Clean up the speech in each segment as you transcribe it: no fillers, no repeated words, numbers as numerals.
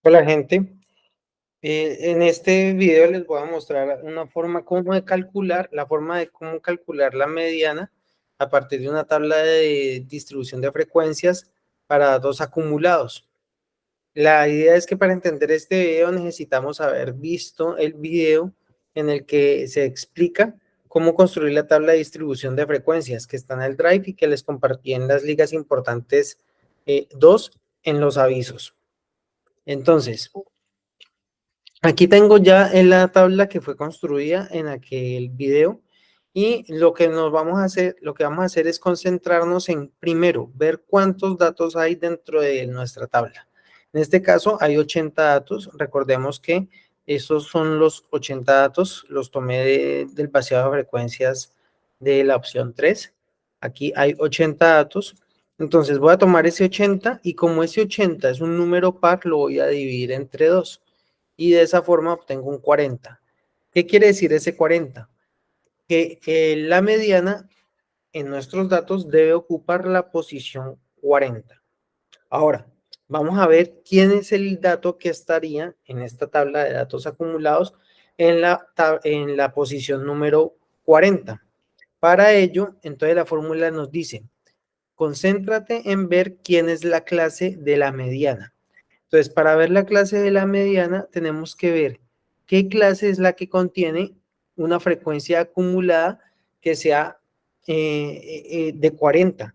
Hola gente, en este video les voy a mostrar una forma la forma de cómo calcular la mediana a partir de una tabla de distribución de frecuencias para datos acumulados. La idea es que para entender este video necesitamos haber visto el video en el que se explica cómo construir la tabla de distribución de frecuencias que está en el Drive y que les compartí en las ligas importantes 2 en los avisos. Entonces, aquí tengo ya en la tabla que fue construida en aquel video y lo que vamos a hacer es concentrarnos en primero ver cuántos datos hay dentro de nuestra tabla. En este caso hay 80 datos, recordemos que esos son los 80 datos, los tomé del vaciado de frecuencias de la opción 3. Aquí hay 80 datos, entonces voy a tomar ese 80 y como ese 80 es un número par, lo voy a dividir entre 2 y de esa forma obtengo un 40. ¿Qué quiere decir ese 40? Que la mediana en nuestros datos debe ocupar la posición 40. Ahora, vamos a ver quién es el dato que estaría en esta tabla de datos acumulados en la posición número 40. Para ello, entonces la fórmula nos dice, concéntrate en ver quién es la clase de la mediana. Entonces, para ver la clase de la mediana, tenemos que ver qué clase es la que contiene una frecuencia acumulada que sea de 40.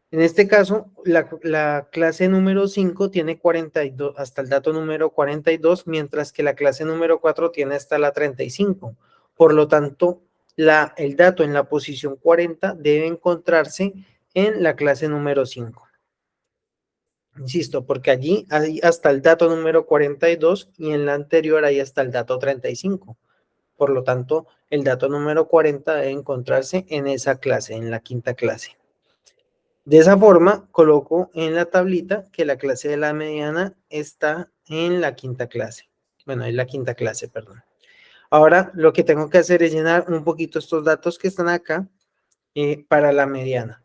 En este caso, la clase número 5 tiene 42, hasta el dato número 42, mientras que la clase número 4 tiene hasta la 35. Por lo tanto, el dato en la posición 40 debe encontrarse en la clase número 5. Insisto, porque allí hay hasta el dato número 42 y en la anterior hay hasta el dato 35. Por lo tanto, el dato número 40 debe encontrarse en esa clase, en la quinta clase. De esa forma, coloco en la tablita que la clase de la mediana está en la quinta clase. Bueno, en la quinta clase, perdón. Ahora, lo que tengo que hacer es llenar un poquito estos datos que están acá para la mediana.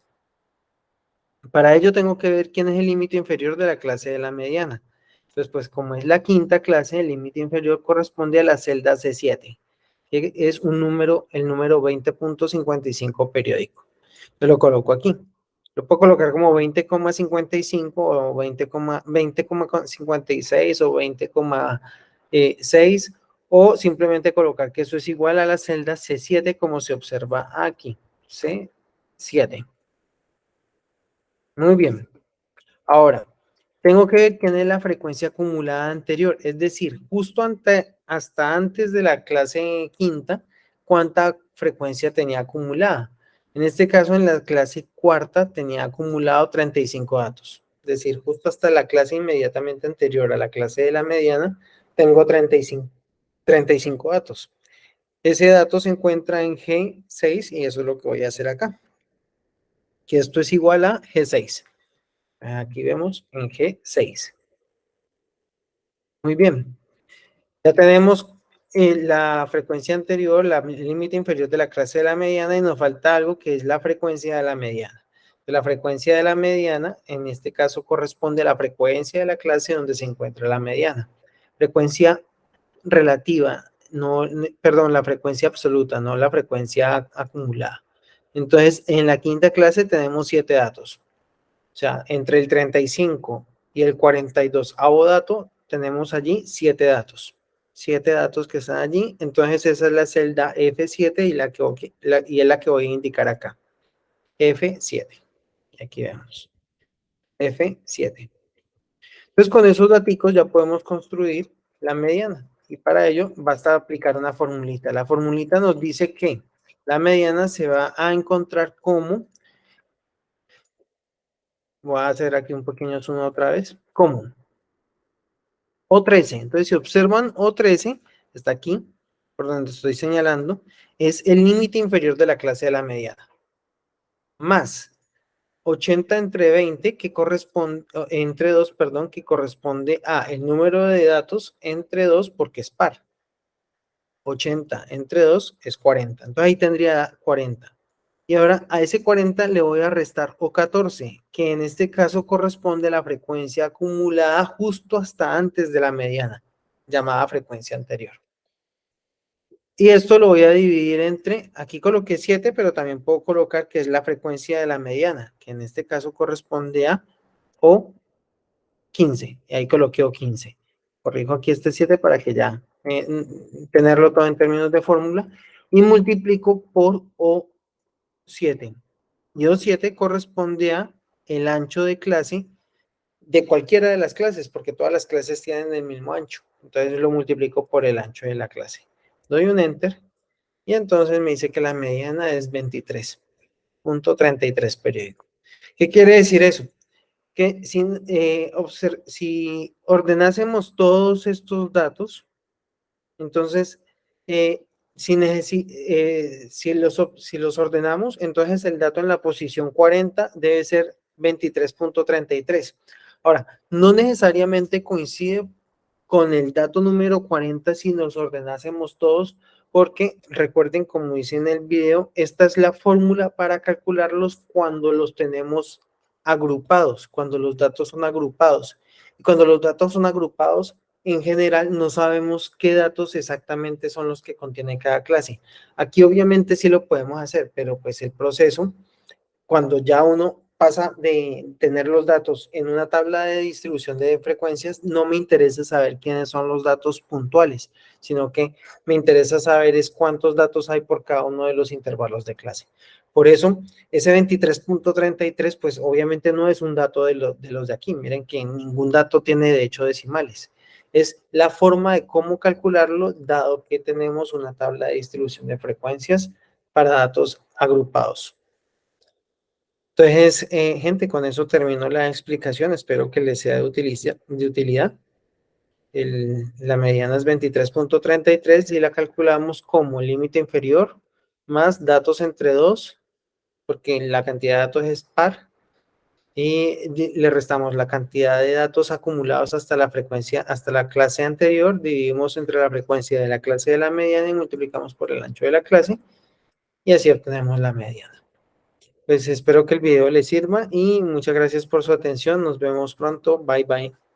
Para ello tengo que ver quién es el límite inferior de la clase de la mediana. Entonces, pues como es la quinta clase, el límite inferior corresponde a la celda C7, que es el número 20.55 periódico. Yo lo coloco aquí. Lo puedo colocar como 20,55 o 20,56 o 20,6 o simplemente colocar que eso es igual a la celda C7 como se observa aquí. C7. Muy bien. Ahora, tengo que ver quién es la frecuencia acumulada anterior, es decir, hasta antes de la clase quinta, cuánta frecuencia tenía acumulada. En este caso, en la clase cuarta tenía acumulado 35 datos, es decir, justo hasta la clase inmediatamente anterior a la clase de la mediana, tengo 35 datos. Ese dato se encuentra en G6 y eso es lo que voy a hacer acá, que esto es igual a G6. Aquí vemos en G6. Muy bien. Ya tenemos la frecuencia anterior, el límite inferior de la clase de la mediana y nos falta algo que es la frecuencia de la mediana. La frecuencia de la mediana, en este caso, corresponde a la frecuencia de la clase donde se encuentra la mediana. Frecuencia relativa, perdón, la frecuencia absoluta, no la frecuencia acumulada. Entonces, en la quinta clase tenemos 7 datos. O sea, entre el 35 y el 42 dato, tenemos allí 7 datos. 7 datos que están allí. Entonces, esa es la celda F7 y es la que voy a indicar acá. F7. Aquí vemos. F7. Entonces, con esos datos ya podemos construir la mediana. Y para ello, basta aplicar una formulita. La formulita nos dice que la mediana se va a encontrar como. Voy a hacer aquí un pequeño zoom otra vez. ¿Cómo? O13. Entonces, si observan, O13 está aquí, por donde estoy señalando, es el límite inferior de la clase de la mediana. Más 80 entre 20, que corresponde, entre 2, perdón, que corresponde a el número de datos entre 2 porque es par. 80 entre 2 es 40. Entonces ahí tendría 40. Y ahora a ese 40 le voy a restar O14, que en este caso corresponde a la frecuencia acumulada justo hasta antes de la mediana, llamada frecuencia anterior. Y esto lo voy a dividir entre, aquí coloqué 7, pero también puedo colocar que es la frecuencia de la mediana, que en este caso corresponde a O15. Y ahí coloqué O15. Corrijo aquí este 7 para que ya tenerlo todo en términos de fórmula. Y multiplico por O7. Y O7 corresponde a el ancho de clase de cualquiera de las clases, porque todas las clases tienen el mismo ancho. Entonces lo multiplico por el ancho de la clase. Doy un enter y entonces me dice que la mediana es 23.33 periódico. ¿Qué quiere decir eso? Que si ordenásemos todos estos datos, entonces, si los ordenamos, entonces el dato en la posición 40 debe ser 23.33. Ahora, no necesariamente coincide con el dato número 40 si nos ordenásemos todos, porque recuerden, como dice en el video, esta es la fórmula para calcularlos cuando los tenemos agrupados, cuando los datos son agrupados. Y cuando los datos son agrupados, en general no sabemos qué datos exactamente son los que contiene cada clase. Aquí obviamente sí lo podemos hacer, pero pues el proceso, cuando ya uno pasa de tener los datos en una tabla de distribución de frecuencias, no me interesa saber quiénes son los datos puntuales, sino que me interesa saber es cuántos datos hay por cada uno de los intervalos de clase. Por eso, ese 23.33, pues obviamente no es un dato de los de aquí. Miren que ningún dato tiene de hecho decimales. Es la forma de cómo calcularlo, dado que tenemos una tabla de distribución de frecuencias para datos agrupados. Entonces, gente, con eso termino la explicación. Espero que les sea de utilidad. La mediana es 23.33 y la calculamos como límite inferior más datos entre 2, porque la cantidad de datos es par, y le restamos la cantidad de datos acumulados hasta la frecuencia, hasta la clase anterior, dividimos entre la frecuencia de la clase de la mediana y multiplicamos por el ancho de la clase, y así obtenemos la mediana. Pues espero que el video les sirva y muchas gracias por su atención. Nos vemos pronto. Bye bye.